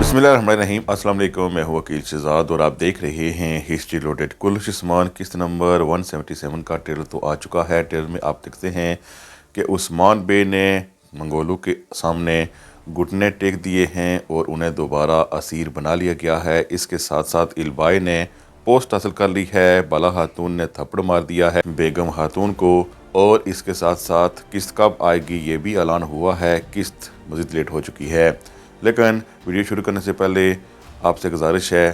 बिस्मिल्लाहिर्रहमानिर्रहीम। अस्सलाम वालेकुम। मैं हूं वकील शहजाद और आप देख रहे हैं हिस्ट्री लोडेड। कुल्लुश उस्मान किस्त नंबर 177 का ट्रेलर तो आ चुका है। ट्रेलर में आप देखते हैं कि उस्मान बे ने मंगोलों के सामने घुटने टेक दिए हैं और उन्हें दोबारा असीर बना लिया गया है। इसके साथ साथ इल्बाई ने पोस्ट हासिल कर ली है। बाला खातून ने थप्पड़ मार दिया है बेगम खातून को। और इसके साथ साथ किस्त कब आएगी ये भी ऐलान हुआ है। किस्त मज़ीद लेट हो चुकी है। लेकिन वीडियो शुरू करने से पहले आपसे गुजारिश है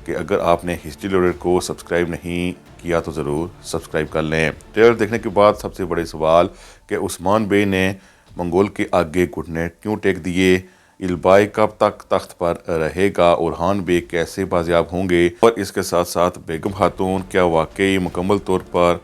कि अगर आपने हिस्ट्री लोडेड को सब्सक्राइब नहीं किया तो ज़रूर सब्सक्राइब कर लें। ट्रेलर देखने के बाद सबसे बड़े सवाल कि उस्मान बे ने मंगोल के आगे घुटने क्यों टेक दिए, इल्बाई कब तक तख्त पर रहेगा, ओरहान बे कैसे बाजियाब होंगे, और इसके साथ साथ बेगम खातून क्या वाकई मुकम्मल तौर पर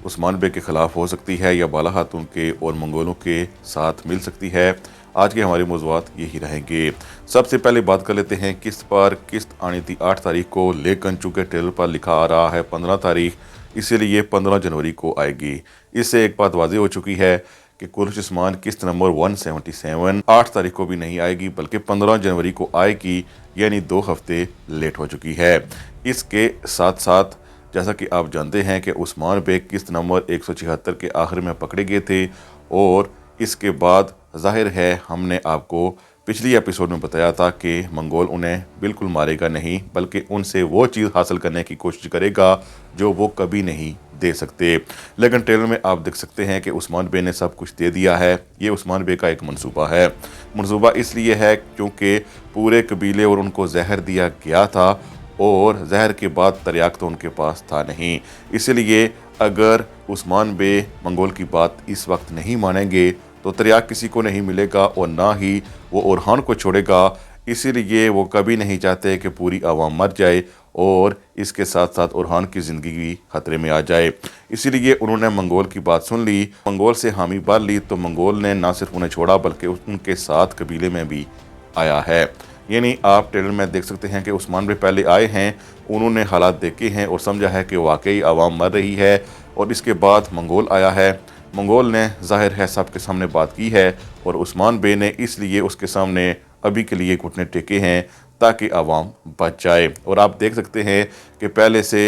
उस्मान बे के ख़िलाफ़ हो सकती है या बाला खातून के और मंगोलों के साथ मिल सकती है। आज के हमारे मौज़ूआत यही रहेंगे। सबसे पहले बात कर लेते हैं किस्त पर। किस्त आनी थी 8 तारीख को, लेकिन चूँकि ट्रेलर पर लिखा आ रहा है 15 तारीख, इसीलिए 15 जनवरी को आएगी। इससे एक बात वाज़ेह हो चुकी है कि कुल्लुश उस्मान किस्त नंबर 177 8 तारीख को भी नहीं आएगी बल्कि 15 जनवरी को आएगी, यानी 2 हफ्ते लेट हो चुकी है। इसके साथ साथ जैसा कि आप जानते हैं कि उस्मान बे किस्त नंबर 176 के आखिर में पकड़े गए थे और इसके बाद जाहिर है हमने आपको पिछली एपिसोड में बताया था कि मंगोल उन्हें बिल्कुल मारेगा नहीं बल्कि उनसे वो चीज़ हासिल करने की कोशिश करेगा जो वो कभी नहीं दे सकते। लेकिन ट्रेलर में आप देख सकते हैं कि उस्मान बे ने सब कुछ दे दिया है। ये उस्मान बे का एक मंसूबा है। मंसूबा इसलिए है क्योंकि पूरे कबीले और उनको जहर दिया गया था और जहर के बाद तरियाक तो उनके पास था नहीं। इसलिए अगर उस्मान बे मंगोल की बात इस वक्त नहीं मानेंगे तो तरियाक किसी को नहीं मिलेगा और ना ही वो ओरहान को छोड़ेगा। इसीलिए वो कभी नहीं चाहते कि पूरी आवाम मर जाए और इसके साथ साथ ओरहान की ज़िंदगी भी खतरे में आ जाए। इसीलिए उन्होंने मंगोल की बात सुन ली, मंगोल से हामी भर ली। तो मंगोल ने ना सिर्फ उन्हें छोड़ा बल्कि उनके साथ कबीले में भी आया है। यानी आप ट्रेलर में देख सकते हैं कि उस्मान बे पहले आए हैं, उन्होंने हालात देखे हैं और समझा है कि वाकई आवाम मर रही है। और इसके बाद मंगोल आया है। मंगोल ने जाहिर है सबके सामने बात की है और उस्मान बे ने इसलिए उसके सामने अभी के लिए घुटने टेके हैं ताकि आवाम बच जाए। और आप देख सकते हैं कि पहले से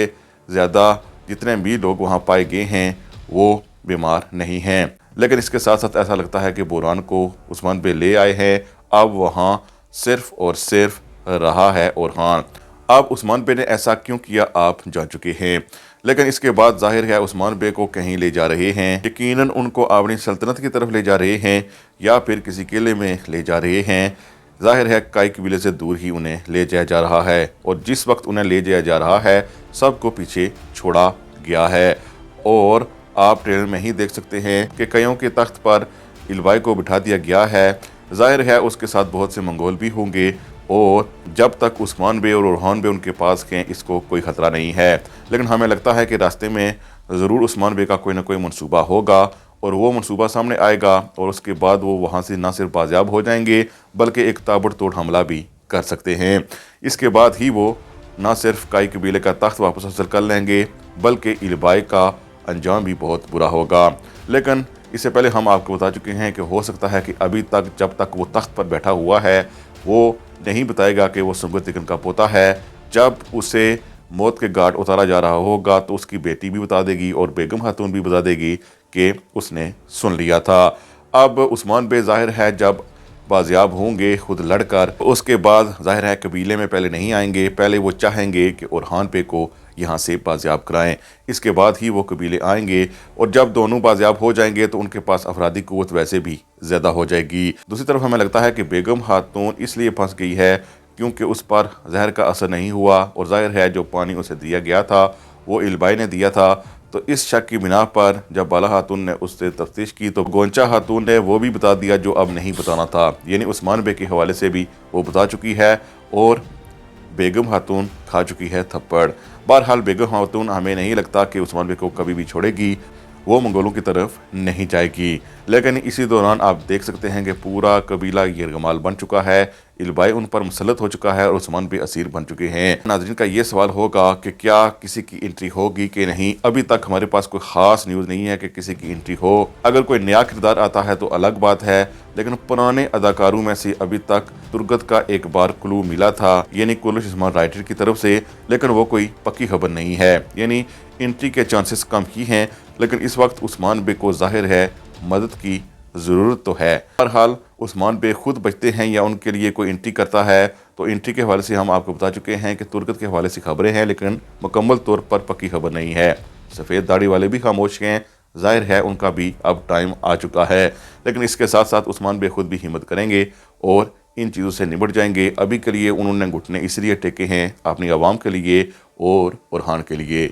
ज़्यादा जितने भी लोग वहाँ पाए गए हैं वो बीमार नहीं हैं। लेकिन इसके साथ साथ ऐसा लगता है कि बोरान को उस्मान बे ले आए हैं। अब वहाँ सिर्फ और सिर्फ रहा है ओरहान। अब उस्मान बे ने ऐसा क्यों किया आप जान चुके हैं। लेकिन इसके बाद जाहिर है उस्मान बे को कहीं ले जा रहे हैं। यकीनन उनको अपनी सल्तनत की तरफ ले जा रहे हैं या फिर किसी किले में ले जा रहे हैं। जाहिर है कई कबीले से दूर ही उन्हें ले जाया जा रहा है और जिस वक्त उन्हें ले जाया जा रहा है सबको पीछे छोड़ा गया है। और आप ट्रेलर में ही देख सकते हैं कि कईयों के तख्त पर इल्बाई को बिठा दिया गया है। जाहिर है उसके साथ बहुत से मंगोल भी होंगे और जब तक उस्मान बे और ओरहान बे उनके पास हैं इसको कोई ख़तरा नहीं है। लेकिन हमें लगता है कि रास्ते में ज़रूर उस्मान बे का कोई ना कोई मंसूबा होगा और वो मंसूबा सामने आएगा और उसके बाद वो वहाँ से ना सिर्फ बाजियाब हो जाएंगे बल्कि एक ताबड़तोड़ हमला भी कर सकते हैं। इसके बाद ही वो ना सिर्फ काई कबीले का तख्त वापस हासिल कर लेंगे बल्कि इल्बाई का अंजाम भी बहुत बुरा होगा। लेकिन इससे पहले हम आपको बता चुके हैं कि हो सकता है कि अभी तक जब तक वो तख्त पर बैठा हुआ है वो नहीं बताएगा कि वो सुंगत का पोता है। जब उसे मौत के घाट उतारा जा रहा होगा तो उसकी बेटी भी बता देगी और बेगम खातून भी बता देगी कि उसने सुन लिया था। अब उस्मान बे जाहिर है जब बाजियाब होंगे खुद लड़कर, उसके बाद जाहिर है कबीले में पहले नहीं आएंगे। पहले वो चाहेंगे कि ओरहान बे को यहाँ से बाजियाब कराएं, इसके बाद ही वो कबीले आएंगे। और जब दोनों बाजियाब हो जाएंगे तो उनके पास अफरादी क़ुव्वत वैसे भी ज़्यादा हो जाएगी। दूसरी तरफ हमें लगता है कि बेगम खातून इसलिए फंस गई है क्योंकि उस पर जहर का असर नहीं हुआ और जाहिर है जो पानी उसे दिया गया था वो इल्बाई ने दिया था। तो इस शक की बिना पर जब बाला खातून ने उससे तफ्तीश की तो गोंचा खातून ने वो भी बता दिया जो अब नहीं बताना था। यानी उस्मान बे के हवाले से भी वो बता चुकी है और बेगम खातून खा चुकी है थप्पड़। बहरहाल बेगम खातून हमें नहीं लगता कि उस्मान बे को कभी भी छोड़ेगी, वो मंगोलों की तरफ नहीं जाएगी। लेकिन इसी दौरान आप देख सकते हैं कि पूरा कबीला यरगमाल बन चुका है, इल्बाई उन पर मुसल्लत हो चुका है और उस्मान भी असीर बन चुके हैं। नाज़रीन का ये सवाल होगा कि क्या किसी की एंट्री होगी कि नहीं। अभी तक हमारे पास कोई ख़ास न्यूज़ नहीं है कि किसी की एंट्री हो। अगर कोई नया किरदार आता है तो अलग बात है, लेकिन पुराने अदाकारों में से अभी तक तुर्गत का एक बार क्लू मिला था, यानी कुलश उस्मान राइटर की तरफ से, लेकिन वो कोई पक्की खबर नहीं है, यानी एंट्री के चांसेस कम ही हैं। लेकिन इस वक्त उस्मान बे को जाहिर है मदद की ज़रूरत तो है। बहरहाल उस्मान बे खुद बचते हैं या उनके लिए कोई एंट्री करता है, तो एंट्री के हवाले से हम आपको बता चुके हैं कि तुर्गत के हवाले से खबरें हैं, लेकिन मुकम्मल तौर पर पक्की खबर नहीं है। सफ़ेद दाढ़ी वाले भी खामोश हैं, जाहिर है उनका भी अब टाइम आ चुका है। लेकिन इसके साथ साथ उस्मान बे खुद भी हिम्मत करेंगे और इन चीज़ों से निपट जाएंगे। अभी के लिए उन्होंने घुटने इसलिए टेके हैं अपनी आवाम के लिए और बुरहान के लिए।